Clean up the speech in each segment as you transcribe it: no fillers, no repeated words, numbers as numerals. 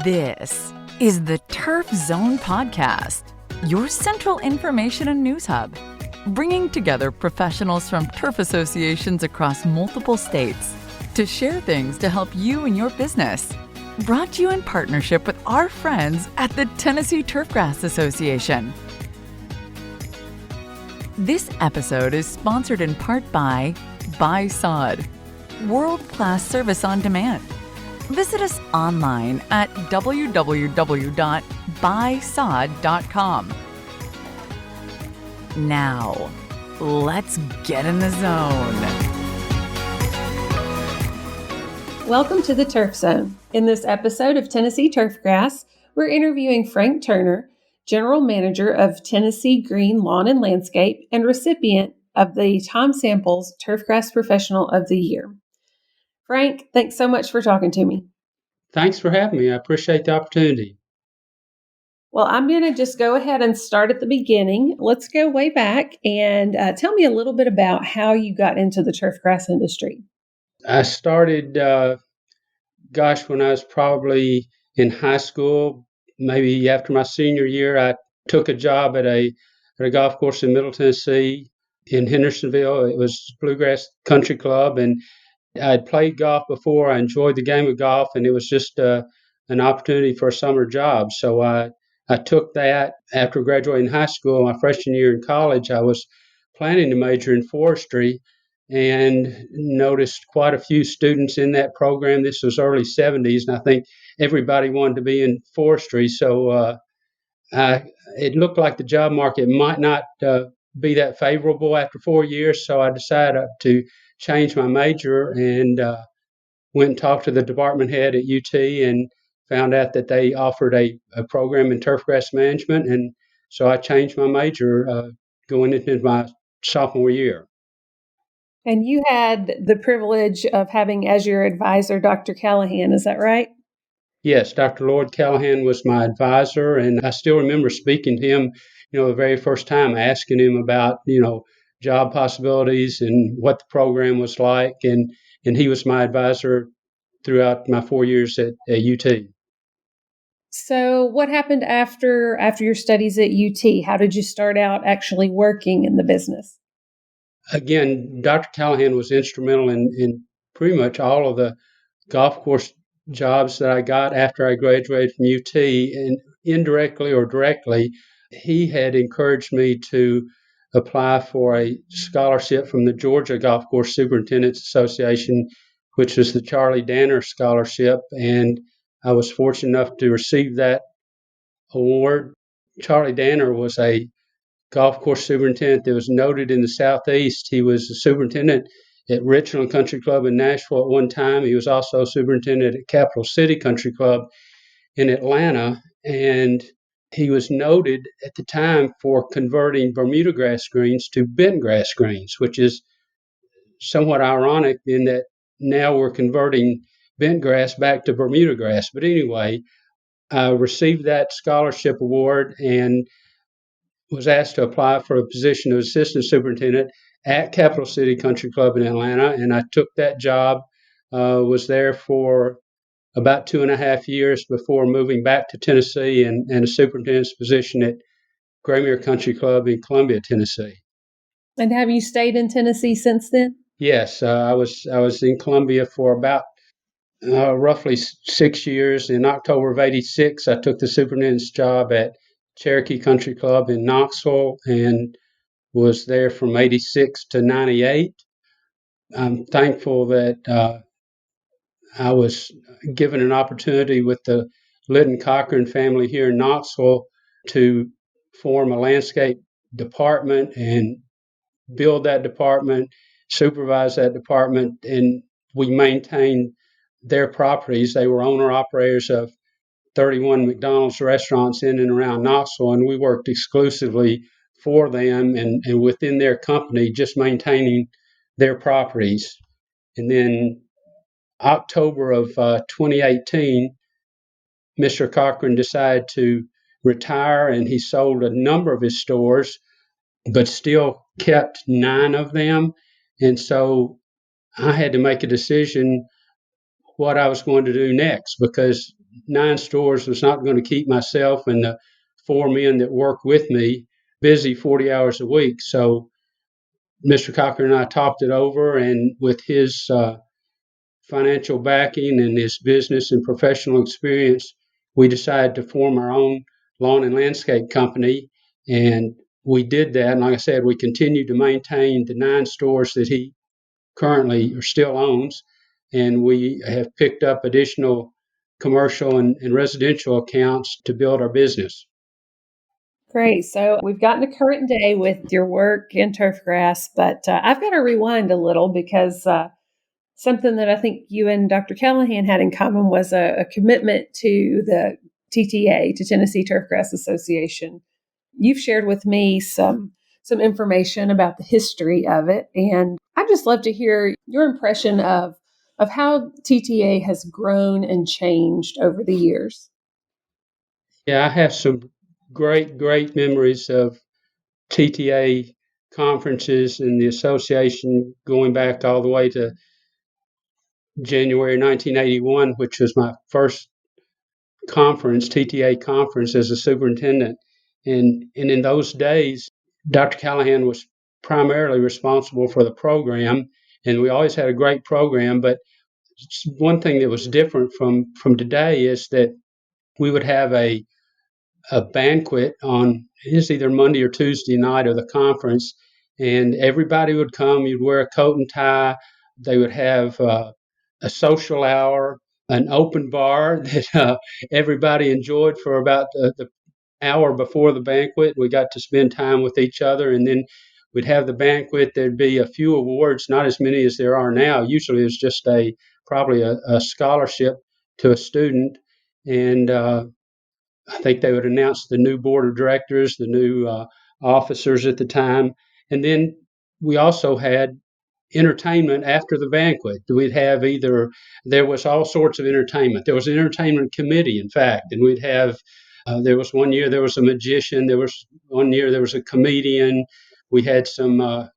This is the Turf Zone Podcast, your central information and news hub, bringing together professionals from turf associations across multiple states to share things to help you and your business. Brought to you in partnership with our friends at the Tennessee Turfgrass Association. This episode is sponsored in part by Sod, world-class service on demand. Visit us online at www.buysod.com. Now, let's get in the zone. Welcome to the Turf Zone. In this episode of Tennessee Turfgrass, we're interviewing Frank Turner, General Manager of Tennessee Green Lawn and Landscape and recipient of the Tom Samples Turfgrass Professional of the Year. Frank, thanks so much for talking to me. Thanks for having me. I appreciate the opportunity. Well, I'm going to just go ahead and start at the beginning. Let's go way back and tell me a little bit about how you got into the turfgrass industry. I started, when I was probably in high school, maybe after my senior year. I took a job at a golf course in Middle Tennessee in Hendersonville. It was Bluegrass Country Club, and I had played golf before. I enjoyed the game of golf, and it was just an opportunity for a summer job. So I took that. After graduating high school, my freshman year in college, I was planning to major in forestry and noticed quite a few students in that program. This was early 70s, and I think everybody wanted to be in forestry. So it looked like the job market might not be that favorable after 4 years. So I decided to change my major and went and talked to the department head at UT and found out that they offered a program in turfgrass management. And so I changed my major going into my sophomore year. And you had the privilege of having as your advisor Dr. Callahan, is that right? Yes, Dr. Lloyd Callahan was my advisor, and I still remember speaking to him, the very first time, asking him about, job possibilities and what the program was like, and he was my advisor throughout my 4 years at UT. So what happened after your studies at UT? How did you start out actually working in the business? Again, Dr. Callahan was instrumental in pretty much all of the golf course jobs that I got after I graduated from UT, and indirectly or directly, he had encouraged me to apply for a scholarship from the Georgia Golf Course Superintendents Association, which was the Charlie Danner Scholarship, and I was fortunate enough to receive that award. Charlie Danner was a golf course superintendent that was noted in the Southeast. He was the superintendent at Richland Country Club in Nashville at one time. He was also superintendent at Capital City Country Club in Atlanta, and he was noted at the time for converting Bermuda grass greens to bent grass greens, which is somewhat ironic in that now we're converting bent grass back to Bermuda grass. But anyway, I received that scholarship award and was asked to apply for a position of assistant superintendent at Capital City Country Club in Atlanta, and I took that job, was there for about 2.5 years before moving back to Tennessee and a superintendent's position at Graymere Country Club in Columbia, Tennessee. And have you stayed in Tennessee since then? Yes, I was in Columbia for about roughly 6 years. In October of '86, I took the superintendent's job at Cherokee Country Club in Knoxville and was there from '86 to '98. I'm thankful that I was given an opportunity with the Lytton Cochran family here in Knoxville to form a landscape department and build that department, supervise that department, and we maintained their properties. They were owner-operators of 31 McDonald's restaurants in and around Knoxville, and we worked exclusively for them and within their company, just maintaining their properties. And then October of 2018, Mr. Cochran decided to retire, and he sold a number of his stores, but still kept 9 of them. And so I had to make a decision what I was going to do next, because 9 stores was not going to keep myself and the 4 men that work with me busy 40 hours a week. So Mr. Cocker and I talked it over, and with his financial backing and his business and professional experience, we decided to form our own lawn and landscape company. And we did that. And like I said, we continue to maintain the 9 stores that he currently or still owns. And we have picked up additional commercial and residential accounts to build our business. Great. So we've gotten to current day with your work in turfgrass, but I've got to rewind a little because something that I think you and Dr. Callahan had in common was a commitment to the TTA, to Tennessee Turfgrass Association. You've shared with me some information about the history of it, and I'd just love to hear your impression of how TTA has grown and changed over the years. Yeah, I have some great memories of TTA conferences and the association going back all the way to January 1981, which was my first conference, TTA conference, as a superintendent. And in those days, Dr. Callahan was primarily responsible for the program, and we always had a great program. But one thing that was different from today is that we would have a banquet on either Monday or Tuesday night of the conference, and everybody would come. You'd wear a coat and tie. They would have a social hour, an open bar that everybody enjoyed for about the hour before the banquet. We got to spend time with each other, and then we'd have the banquet. There'd be a few awards, not as many as there are now. Usually it's just probably a scholarship to a student, and I think they would announce the new board of directors, the new officers at the time. And then we also had entertainment after the banquet. We'd have there was all sorts of entertainment. There was an entertainment committee, in fact, and we'd have, there was one year there was a magician. There was one year there was a comedian. We had some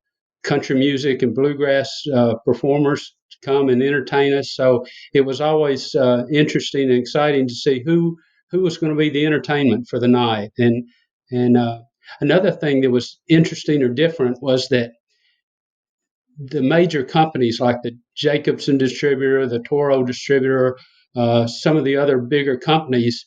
country music and bluegrass performers to come and entertain us. So it was always interesting and exciting to see who was going to be the entertainment for the night. And another thing that was interesting or different was that the major companies like the Jacobson distributor, the Toro distributor, some of the other bigger companies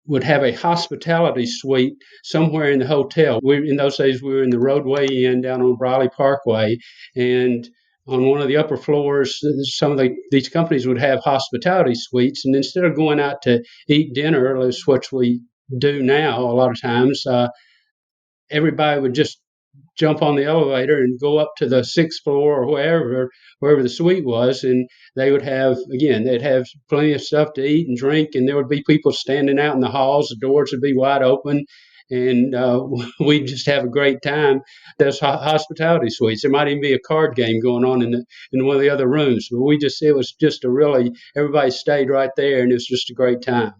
would have a hospitality suite somewhere in the hotel. In those days, we were in the Roadway Inn down on Briley Parkway, and on one of the upper floors, these companies would have hospitality suites. And instead of going out to eat dinner, that's what we do now a lot of times, everybody would just jump on the elevator and go up to the 6th floor or wherever the suite was, and they'd have plenty of stuff to eat and drink, and there would be people standing out in the halls. The doors would be wide open, and we'd just have a great time. There's hospitality suites. There might even be a card game going on in one of the other rooms. But it was just everybody stayed right there, and it was just a great time.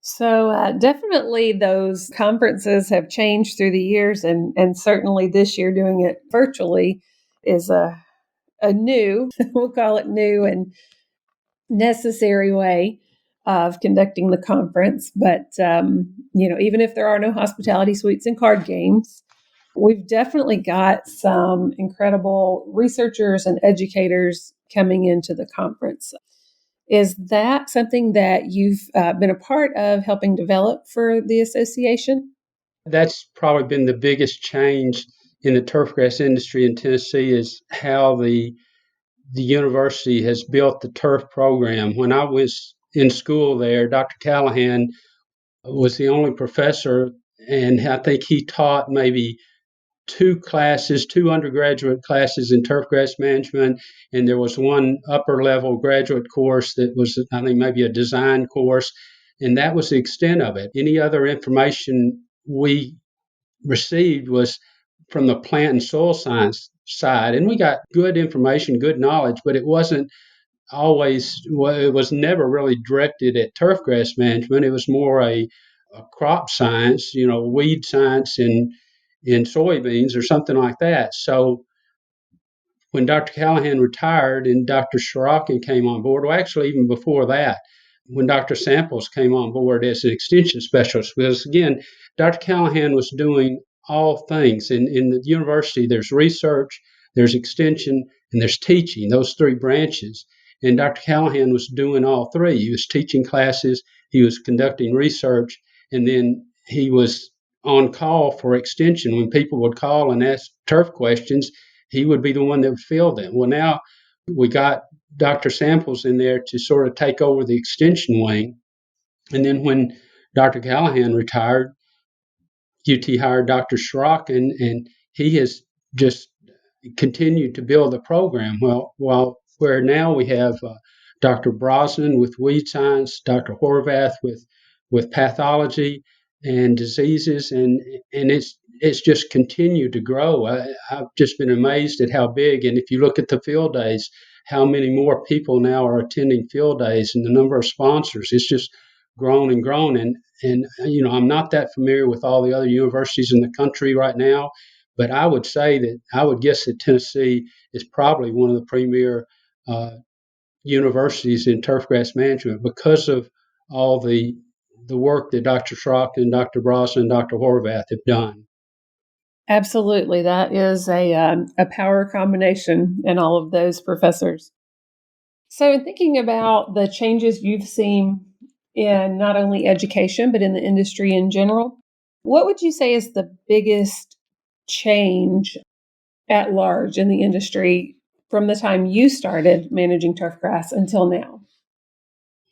So definitely those conferences have changed through the years, and certainly this year doing it virtually is a new, we'll call it new and necessary way of conducting the conference. But, even if there are no hospitality suites and card games, we've definitely got some incredible researchers and educators coming into the conference. Is that something that you've been a part of helping develop for the association? That's probably been the biggest change in the turfgrass industry in Tennessee, is how the university has built the turf program. When I was in school there, Dr. Callahan was the only professor, and I think he taught maybe 2 undergraduate classes in turfgrass management, and there was one upper level graduate course that was, I think, maybe a design course, and that was the extent of it. Any other information we received was from the plant and soil science side, and we got good information, good knowledge, but it was never really directed at turfgrass management. It was more a crop science, weed science in soybeans or something like that. So when Dr. Callahan retired and Dr. Shirakin came on board, well, actually even before that, when Dr. Samples came on board as an extension specialist, because again, Dr. Callahan was doing all things. In the university, there's research, there's extension, and there's teaching, those three branches. And Dr. Callahan was doing all three. He was teaching classes, he was conducting research, and then he was on call for extension. When people would call and ask turf questions, he would be the one that would field them. Well, now we got Dr. Samples in there to sort of take over the extension wing. And then when Dr. Callahan retired, UT hired Dr. Schrock, and he has just continued to build the program. Well, where now we have Dr. Brosnan with weed science, Dr. Horvath with pathology and diseases, and it's just continued to grow. I've just been amazed at how big. And if you look at the field days, how many more people now are attending field days, and the number of sponsors, it's just grown and grown. And I'm not that familiar with all the other universities in the country right now, but I would say that I would guess that Tennessee is probably one of the premier universities in turfgrass management because of all the work that Dr. Schrock and Dr. Brosnan and Dr. Horvath have done. Absolutely. That is a power combination in all of those professors. So in thinking about the changes you've seen in not only education, but in the industry in general, what would you say is the biggest change at large in the industry from the time you started managing turfgrass until now?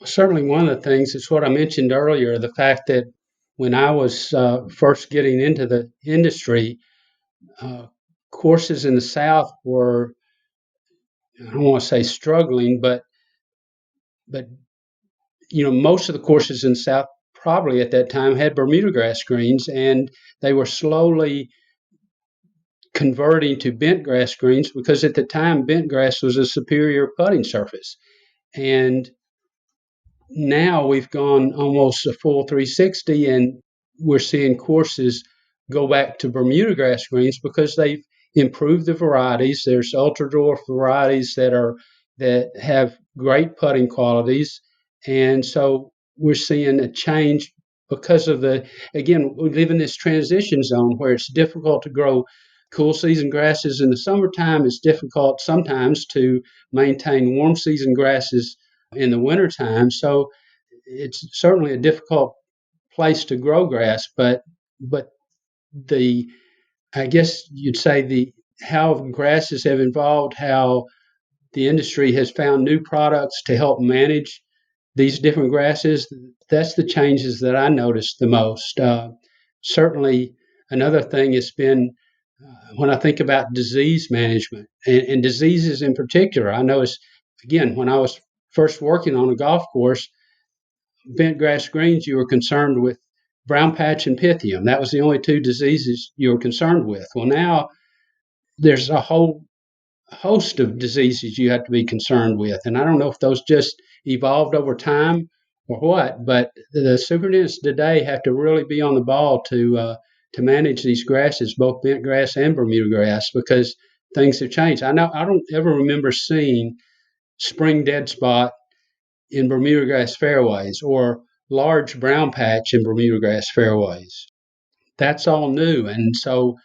Certainly one of the things is what I mentioned earlier, the fact that when I was first getting into the industry, courses in the South were, I don't want to say struggling, but most of the courses in the South probably at that time had Bermuda grass greens, and they were slowly converting to bent grass greens because at the time bent grass was a superior putting surface. And now we've gone almost a full 360, and we're seeing courses go back to Bermuda grass greens because they've improved the varieties. There's ultra dwarf varieties that have great putting qualities, and so we're seeing a change because of again, we live in this transition zone where it's difficult to grow cool season grasses in the summertime. It's difficult sometimes to maintain warm season grasses in the wintertime. So it's certainly a difficult place to grow grass, but I guess you'd say how grasses have evolved, how the industry has found new products to help manage these different grasses. That's the changes that I noticed the most. Certainly, another thing has been when I think about disease management and diseases in particular. I noticed, again, when I was first working on a golf course, bent grass greens, you were concerned with brown patch and pythium. That was the only two diseases you were concerned with. Well, now there's a whole host of diseases you have to be concerned with. And I don't know if those just evolved over time or what, but the superintendents today have to really be on the ball to manage these grasses, both bent grass and Bermuda grass, because things have changed. I don't ever remember seeing spring dead spot in Bermuda grass fairways or large brown patch in Bermuda grass fairways. That's all new. And so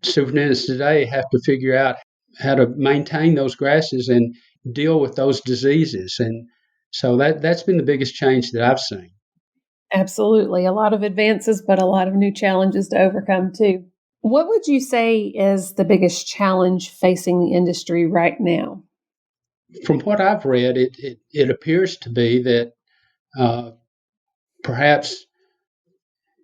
superintendents today have to figure out how to maintain those grasses and deal with those diseases. And so that's been the biggest change that I've seen. Absolutely. A lot of advances, but a lot of new challenges to overcome too. What would you say is the biggest challenge facing the industry right now? From what I've read, it appears to be that perhaps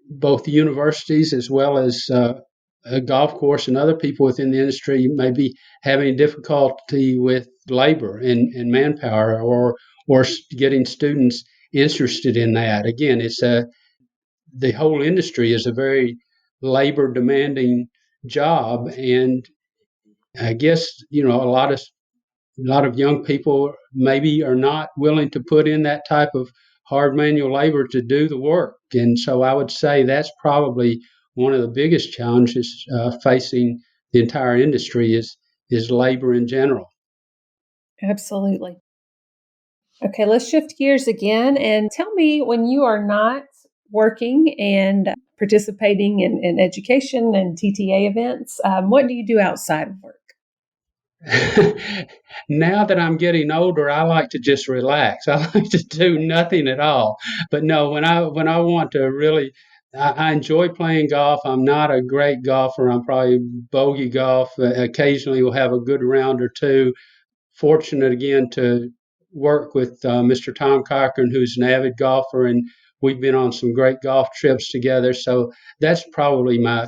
both the universities as well as a golf course and other people within the industry may be having difficulty with labor and manpower or getting students interested in that. Again, the whole industry is a very labor demanding job, and I guess a lot of young people maybe are not willing to put in that type of hard manual labor to do the work. And so I would say that's probably one of the biggest challenges facing the entire industry is labor in general. Absolutely. Okay, let's shift gears again and tell me, when you are not working and participating in education and TTA events, what do you do outside of work? Now that I'm getting older, I like to just relax. I like to do nothing at all. But no, when I want to really, I enjoy playing golf. I'm not a great golfer. I'm probably bogey golf. Occasionally, we'll have a good round or two. Fortunate again to work with Mr. Tom Cochran, who's an avid golfer, and we've been on some great golf trips together. So that's probably my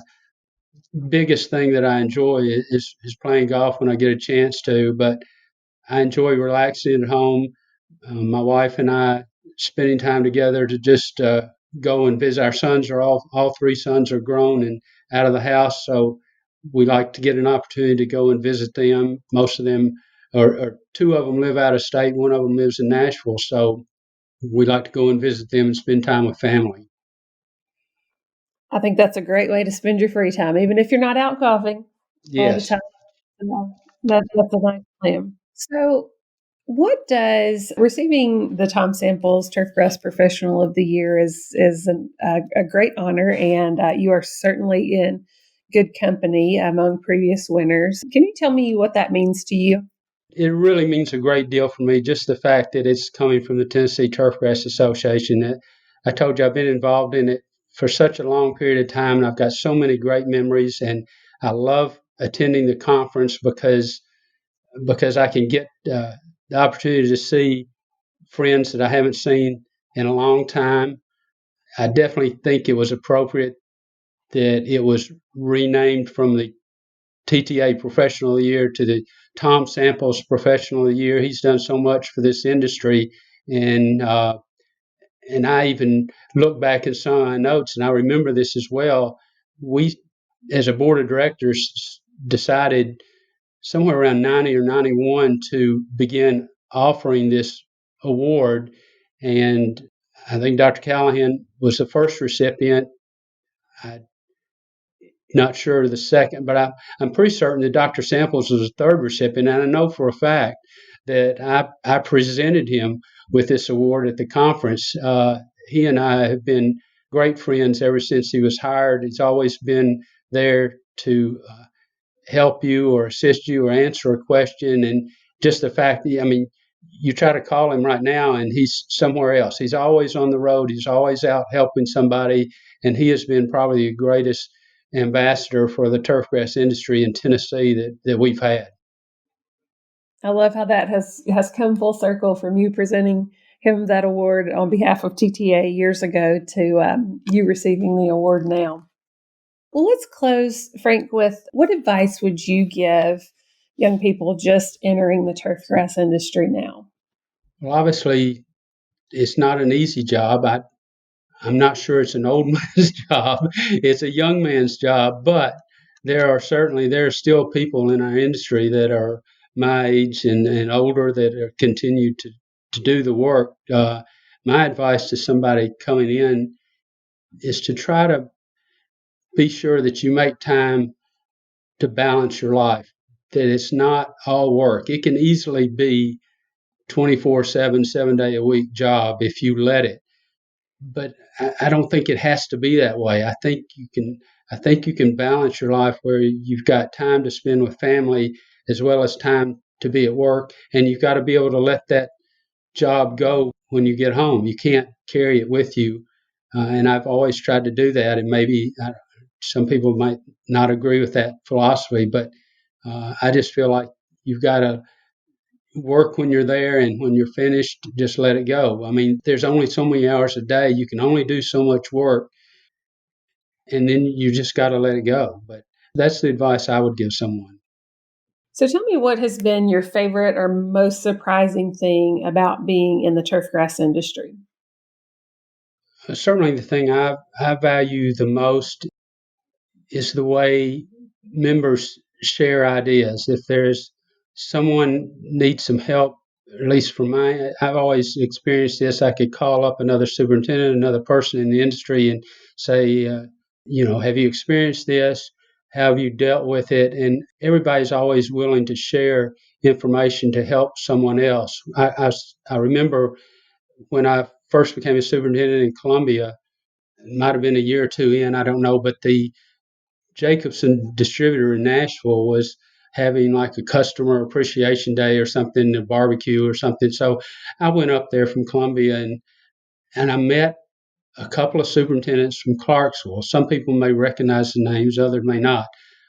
biggest thing that I enjoy is playing golf when I get a chance to. But I enjoy relaxing at home. My wife and I spending time together to just go and visit. Our sons are all three sons are grown and out of the house, so we like to get an opportunity to go and visit them. Most of them, or two of them, live out of state. One of them lives in Nashville, so we like to go and visit them and spend time with family. I think that's a great way to spend your free time, even if you're not out golfing all the Yes. time. That's a nice plan. So, what does receiving the Tom Samples Turfgrass Professional of the Year is a great honor, and you are certainly in good company among previous winners. Can you tell me what that means to you? It really means a great deal for me, just the fact that it's coming from the Tennessee Turfgrass Association. I told you I've been involved in it for such a long period of time, and I've got so many great memories. And I love attending the conference because I can get the opportunity to see friends that I haven't seen in a long time. I definitely think it was appropriate that it was renamed from the TTA Professional of the Year to the Tom Samples Professional of the Year. He's done so much for this industry, and I even look back at some of my notes, and I remember this as well. We, as a board of directors, decided somewhere around 90 or 91 to begin offering this award, and I think Dr. Callahan was the first recipient. I'm not sure of the second, but I'm pretty certain that Dr. Samples was the third recipient. And I know for a fact that I presented him with this award at the conference. He and I have been great friends ever since he was hired. He's always been there to help you or assist you or answer a question. And just the fact that, I mean, you try to call him right now and he's somewhere else. He's always on the road. He's always out helping somebody. And he has been probably the greatest ambassador for the turfgrass industry in Tennessee that we've had. I love how that has come full circle from you presenting him that award on behalf of TTA years ago to you receiving the award now. Well, let's close, Frank, with what advice would you give young people just entering the turfgrass industry now? Well, obviously, it's not an easy job. I'm not sure it's an old man's job. It's a young man's job, but there are still people in our industry that are my age and older that are continue to do the work. My advice to somebody coming in is to try to be sure that you make time to balance your life, that it's not all work. It can easily be 24/7, 7 day a week job if you let it. But I don't think it has to be that way. I think you can balance your life where you've got time to spend with family as well as time to be at work, and you've got to be able to let that job go when you get home. You can't carry it with you. And I've always tried to do that, and maybe some people might not agree with that philosophy, but I just feel like you've got to work when you're there, and when you're finished, just let it go. I mean, there's only so many hours a day. You can only do so much work, and then you just got to let it go. But that's the advice I would give someone. So tell me, what has been your favorite or most surprising thing about being in the turfgrass industry? Certainly, the thing I value the most is the way members share ideas. If there's someone needs some help, at least for I've always experienced this. I could call up another superintendent, another person in the industry, and say, have you experienced this? How have you dealt with it? And everybody's always willing to share information to help someone else. I remember when I first became a superintendent in Columbia, it might have been a year or two in, I don't know, but the Jacobson distributor in Nashville was having like a customer appreciation day or something, a barbecue or something. So I went up there from Columbia and I met a couple of superintendents from Clarksville. Some people may recognize the names, others may not.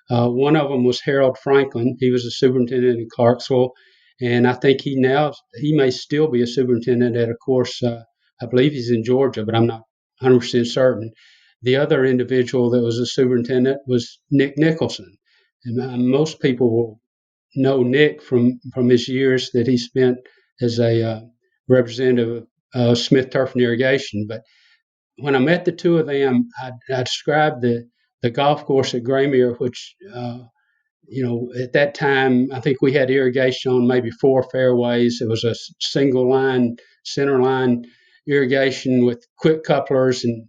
One of them was Harold Franklin. He was a superintendent in Clarksville, and I think he may still be a superintendent at a course. I believe he's in Georgia, but I'm not 100% certain. The other individual that was a superintendent was Nick Nicholson, and most people will know Nick from his years that he spent as a representative of Smith Turf and Irrigation. But when I met the two of them, I described the golf course at Graymere, which at that time I think we had irrigation on maybe 4 fairways. It was a single line, center line irrigation with quick couplers, and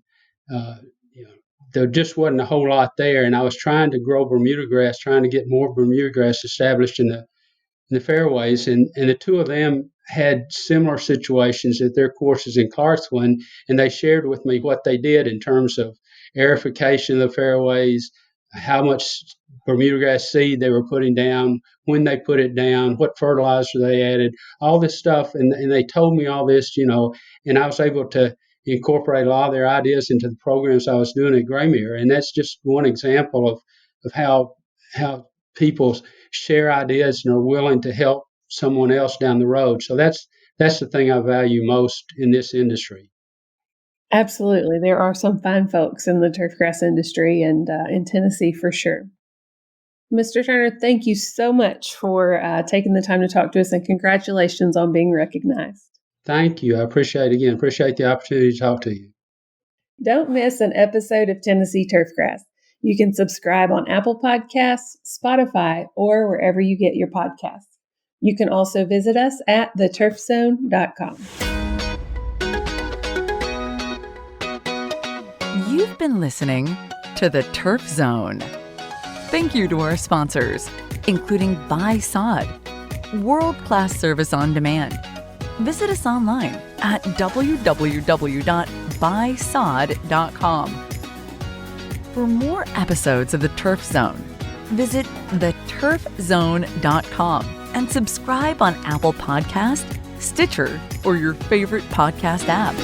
there just wasn't a whole lot there. And I was trying to grow Bermuda grass, trying to get more Bermuda grass established in the fairways, and the two of them had similar situations at their courses in Clarksville, and they shared with me what they did in terms of aerification of the fairways, how much Bermuda grass seed they were putting down, when they put it down, what fertilizer they added, all this stuff, and they told me all this, and I was able to incorporate a lot of their ideas into the programs I was doing at Graymere, and that's just one example of how people share ideas and are willing to help someone else down the road. So that's the thing I value most in this industry. Absolutely. There are some fine folks in the turfgrass industry and in Tennessee for sure. Mr. Turner, thank you so much for taking the time to talk to us, and congratulations on being recognized. Thank you. I appreciate the opportunity to talk to you. Don't miss an episode of Tennessee Turfgrass. You can subscribe on Apple Podcasts, Spotify, or wherever you get your podcasts. You can also visit us at theturfzone.com. You've been listening to The Turf Zone. Thank you to our sponsors, including Buy Sod, world-class service on demand. Visit us online at www.buysod.com. For more episodes of The Turf Zone, visit theturfzone.com and subscribe on Apple Podcasts, Stitcher, or your favorite podcast app.